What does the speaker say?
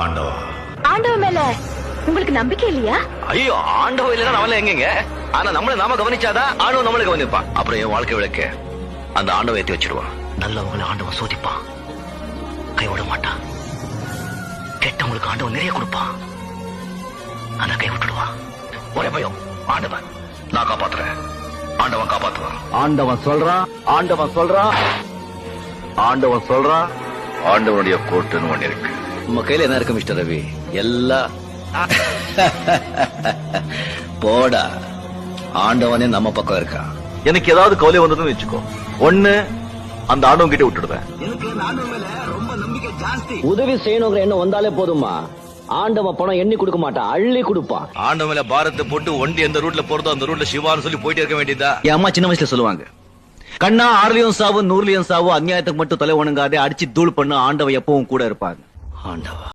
ஆண்டவா. ஆண்டவ மேல உங்களுக்கு நம்பிக்கை இல்லையா? ஐயோ, ஆண்டவ இல்லைன்னா நம்மள எங்கங்க? ஆனா நம்மள நாம கவனிச்சாதான் ஆண்டவன் நம்மள கவனிப்பான். அப்புறம் என் வாழ்க்கை விளக்க அந்த ஆண்டவ ஏத்தி வச்சிடுவான். நல்லவங்களை ஆண்டவன் சோதிப்பான், கைவிட மாட்டான். கெட்டவங்களுக்கு ஆண்டவன் நிறைய கொடுப்பான், ஆனா கை விட்டுடுவான். ஒரே பயம், ஆண்டவன் நான் காப்பாத்துறேன், ஆண்டவன் காப்பாத்துவான். ஆண்டவன் சொல்றான், ஆண்டவன் சொல்றான், ஆண்டவன் சொல்றான். ஆண்டவனுடைய கோட்டுன்னு ஒண்ணு இருக்கு. உங்க கையில என்ன இருக்கு மிஸ்டர் ரவி? எல்லாம் போடா, ஆண்டவனே நம்ம பக்கம் இருக்கான். எனக்கு ஏதாவது கவலை வந்ததுன்னு வச்சுக்கோ, ஒண்ணு அந்த ஆண்டவன் கிட்ட விட்டுடுவேன். எனக்கு ஆண்டவன் மேல ரொம்ப நம்பிக்கை ஜாஸ்தி. உதவி செய்யணுங்கிற எண்ணம் வந்தாலே போதுமா, ஆண்டவன் பணம் எண்ணி கொடுக்க மாட்டான், அள்ளி கொடுப்பான். ஆண்டவன் மேல பாரத்தை போட்டு ஒண்டி எந்த ரூட்ல போறதோ அந்த ரூட்ல சிவான்னு சொல்லி போயிட்டே இருக்க வேண்டியதா. என் அம்மா சின்ன வயசுல சொல்லுவாங்க, கண்ணா 6லயும் சாவு 100லயும் சாவு, அநியாயத்துக்கு மட்டும் தலை வணங்காதே, அடிச்சு தூள் பண்ணு, ஆண்டவன் எப்பவும் கூட இருப்பாங்க. ஆண்டவா.